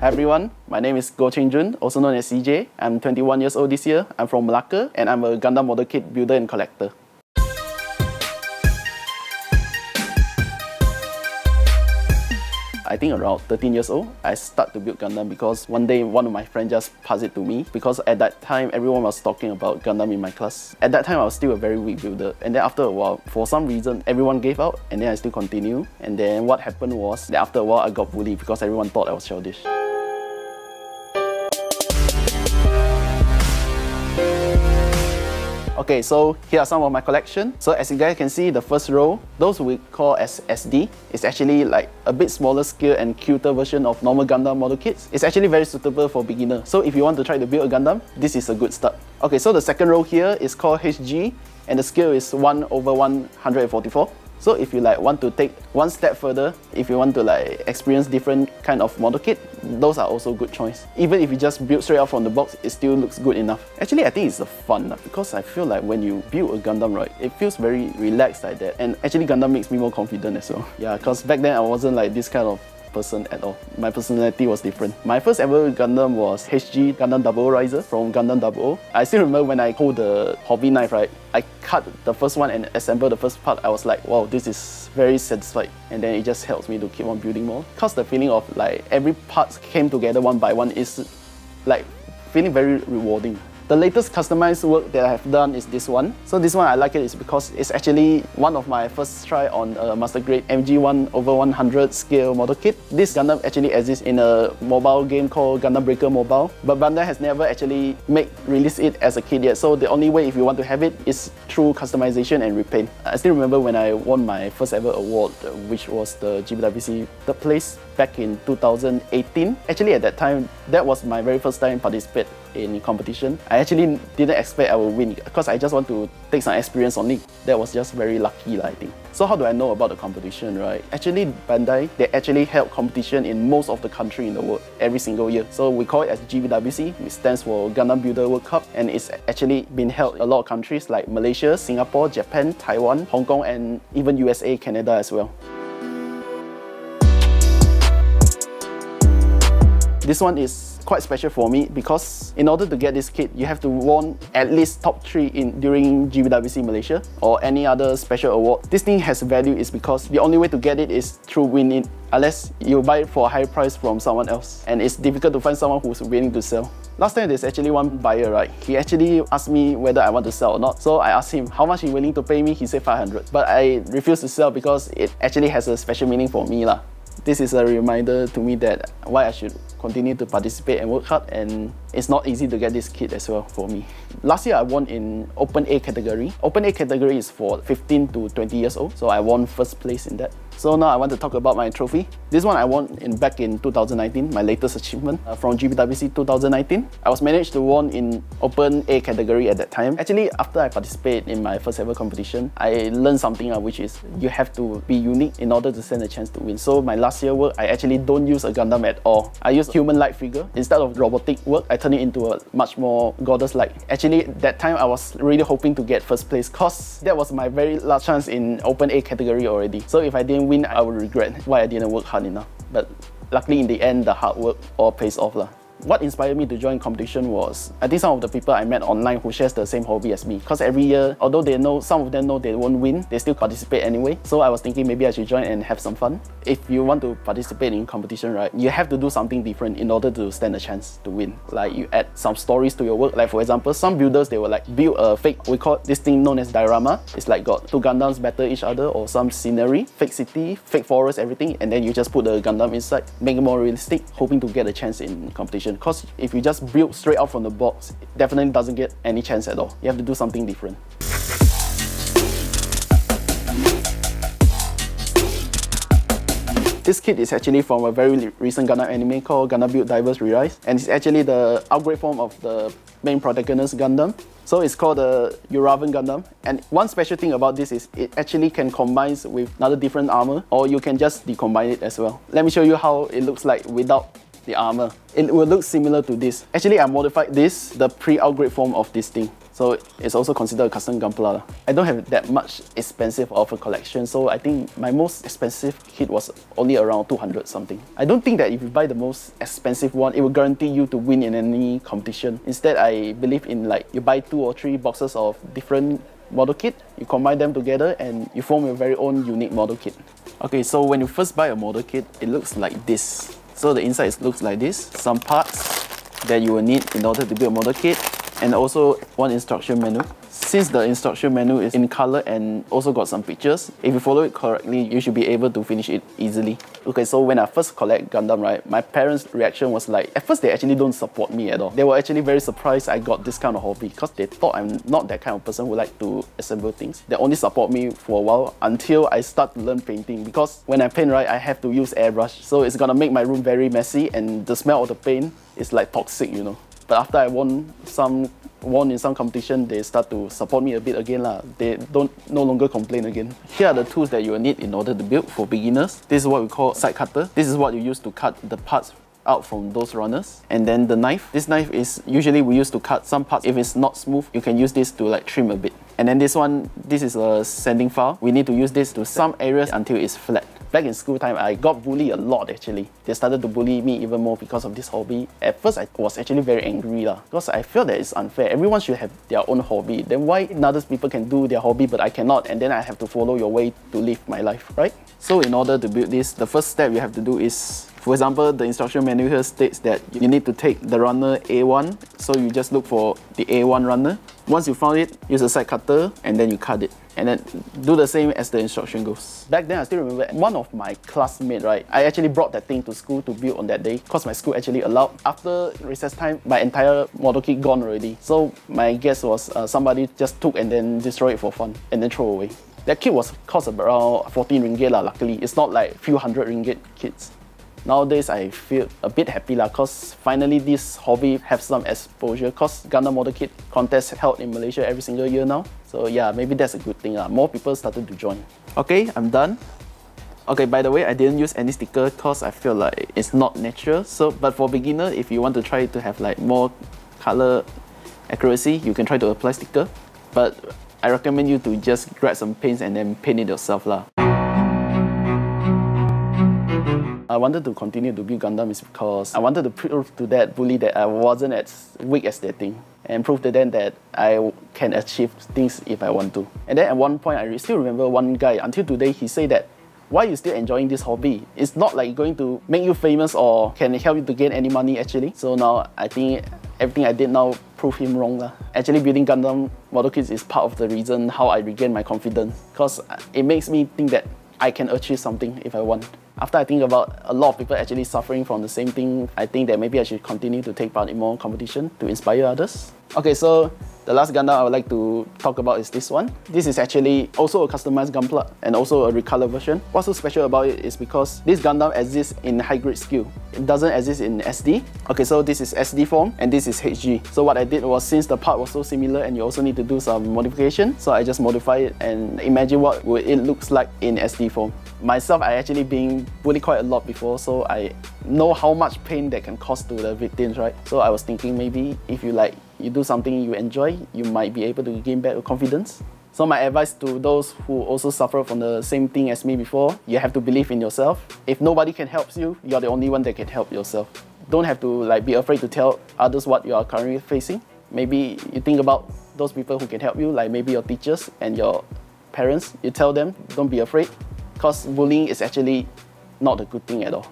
Hi everyone, my name is Goh, also known as CJ. I'm 21 years old this year. I'm from Malacca and I'm a Gundam model kit builder and collector. I think around 13 years old, I started to build Gundam because one day one of my friends just passed it to me because at that time everyone was talking about Gundam in my class. At that time I was still a very weak builder, and then after a while, for some reason everyone gave out and then I still continue. And then what happened was that after a while I got bullied because everyone thought I was childish. Okay, so here are some of my collection. So as you guys can see, the first row, those we call as SD, is actually like a bit smaller scale and cuter version of normal Gundam model kits. It's actually very suitable for beginners. So if you want to try to build a Gundam, this is a good start. Okay, so the second row here is called HG and the scale is 1/144. So if you want to take one step further, if you want to experience different kind of model kit, those are also good choice. Even if you just build straight out from the box, it still looks good enough. Actually, I think it's fun because I feel like when you build a Gundam, right, it feels very relaxed like that. And actually Gundam makes me more confident as well. Yeah, because back then I wasn't like this kind of person at all. My personality was different. My first ever Gundam was HG Gundam 00 Riser from Gundam 00. I still remember when I hold the hobby knife, right? I cut the first one and assembled the first part. I was like, wow, this is very satisfied. And then it just helps me to keep on building more. Because the feeling of every part came together one by one is feeling very rewarding. The latest customized work that I have done is this one. So this one I like it is because it's actually one of my first try on a master grade MG1/100 scale model kit. This Gundam actually exists in a mobile game called Gundam Breaker Mobile, but Bandai has never actually released it as a kit yet. So the only way if you want to have it is through customization and repaint. I still remember when I won my first ever award, which was the GBWC third place back in 2018. Actually at that time, that was my very first time participate in competition. I actually didn't expect I would win because I just want to take some experience on it. That was just very lucky, I think. So how do I know about the competition, right? Actually, Bandai, they actually held competition in most of the country in the world every single year. So we call it as GBWC, which stands for Gundam Builder World Cup, and it's actually been held in a lot of countries like Malaysia, Singapore, Japan, Taiwan, Hong Kong, and even USA, Canada as well. This one is quite special for me because in order to get this kit, you have to win at least top 3 during GBWC Malaysia or any other special award. This thing has value is because the only way to get it is through winning, unless you buy it for a high price from someone else. And it's difficult to find someone who's willing to sell. Last time there's actually one buyer, right? He actually asked me whether I want to sell or not. So I asked him how much he's willing to pay me. He said 500. But I refused to sell because it actually has a special meaning for me lah. This is a reminder to me that why I should continue to participate and work hard, and it's not easy to get this kit as well for me. Last year I won in Open A category. Open A category is for 15 to 20 years old, so I won first place in that. So now I want to talk about my trophy. This one I won back in 2019, my latest achievement from GBWC 2019. I was managed to win in Open A category at that time. Actually, after I participated in my first ever competition, I learned something which is you have to be unique in order to stand a chance to win. So my last year work, I actually don't use a Gundam at all. I use human-like figure. Instead of robotic work, I turn it into a much more goddess-like. Actually, that time I was really hoping to get first place because that was my very last chance in Open A category already. So if I didn't win, I would regret why I didn't work hard enough. But luckily in the end, the hard work all pays off lah. What inspired me to join competition was, I think some of the people I met online who shares the same hobby as me. Because every year, although some of them know they won't win, they still participate anyway. So I was thinking maybe I should join and have some fun. If you want to participate in competition, right, you have to do something different in order to stand a chance to win. Like you add some stories to your work. Like for example, some builders, they will build a fake, we call this thing known as diorama. It's got 2 Gundams battle each other or some scenery, fake city, fake forest, everything. And then you just put the Gundam inside, make it more realistic, hoping to get a chance in competition. Because if you just build straight out from the box, it definitely doesn't get any chance at all. You have to do something different. This kit is actually from a very recent Gundam anime called Gundam Build Divers Re-Rise, and it's actually the upgrade form of the main protagonist Gundam. So it's called the Uravan Gundam, and one special thing about this is it actually can combine with another different armor, or you can just decombine it as well. Let me show you how it looks like without the armor. It will look similar to this. Actually, I modified this, the pre-upgrade form of this thing. So it's also considered a custom Gunpla. I don't have that much expensive of a collection, so I think my most expensive kit was only around 200 something. I don't think that if you buy the most expensive one, it will guarantee you to win in any competition. Instead, I believe in like you buy 2 or 3 boxes of different model kit, you combine them together and you form your very own unique model kit. Okay, so when you first buy a model kit, it looks like this. So the inside looks like this. Some parts that you will need in order to build a model kit, and also one instruction manual. Since the instruction manual is in color and also got some pictures, if you follow it correctly, you should be able to finish it easily. Okay, so when I first collect Gundam, right, my parents' reaction was like, at first they actually don't support me at all. They were actually very surprised I got this kind of hobby because they thought I'm not that kind of person who like to assemble things. They only support me for a while until I start to learn painting, because when I paint, right, I have to use airbrush. So it's gonna make my room very messy and the smell of the paint is like toxic, you know. But after I won in some competition, they start to support me a bit again lah. They no longer complain again. Here are the tools that you will need in order to build for beginners. This is what we call side cutter. This is what you use to cut the parts out from those runners. And then the knife. This knife is usually we use to cut some parts. If it's not smooth, you can use this to like trim a bit. And then this one, this is a sanding file. We need to use this to some areas until it's flat. Back in school time, I got bullied a lot actually. They started to bully me even more because of this hobby. At first, I was actually very angry lah, because I felt that it's unfair. Everyone should have their own hobby. Then why other people can do their hobby but I cannot, and then I have to follow your way to live my life, right? So in order to build this, the first step you have to do is, for example, the instruction manual here states that you need to take the runner A1. So you just look for the A1 runner. Once you found it, use a side cutter and then you cut it. And then do the same as the instruction goes. Back then, I still remember one of my classmates, right? I actually brought that thing to school to build on that day because my school actually allowed. After recess time, my entire model kit gone already. So my guess was somebody just took and then destroyed it for fun and then throw away. That kit was cost around 14 ringgit lah, luckily. It's not like few hundred ringgit kits. Nowadays, I feel a bit happy lah, because finally this hobby have some exposure, because Gundam model kit contests held in Malaysia every single year now. So yeah, maybe that's a good thing lah. More people started to join. Okay, I'm done. Okay, by the way, I didn't use any sticker because I feel like it's not natural. So, but for beginner, if you want to try to have like more color accuracy, you can try to apply sticker. But I recommend you to just grab some paints and then paint it yourself lah. I wanted to continue to build Gundam is because I wanted to prove to that bully that I wasn't as weak as they think, and prove to them that I can achieve things if I want to. And then at one point, I still remember one guy, until today, he said that, why are you still enjoying this hobby? It's not like going to make you famous or can help you to gain any money actually. So now I think everything I did now proved him wrong lah. Actually, building Gundam model kits is part of the reason how I regain my confidence, because it makes me think that I can achieve something if I want. After I think about a lot of people actually suffering from the same thing, I think that maybe I should continue to take part in more competition to inspire others. Okay, so the last Gundam I would like to talk about is this one. This is actually also a customized Gunpla and also a recolor version. What's so special about it is because this Gundam exists in high-grade scale. It doesn't exist in SD. Okay, so this is SD form and this is HG. So what I did was, since the part was so similar and you also need to do some modification, so I just modify it and imagine what would it looks like in SD form. Myself, I actually been bullied quite a lot before, so I know how much pain that can cause to the victims, right? So I was thinking maybe if you do something you enjoy, you might be able to gain back your confidence. So my advice to those who also suffer from the same thing as me before, you have to believe in yourself. If nobody can help you, you're the only one that can help yourself. Don't have to be afraid to tell others what you are currently facing. Maybe you think about those people who can help you, like maybe your teachers and your parents. You tell them, don't be afraid, because bullying is actually not a good thing at all.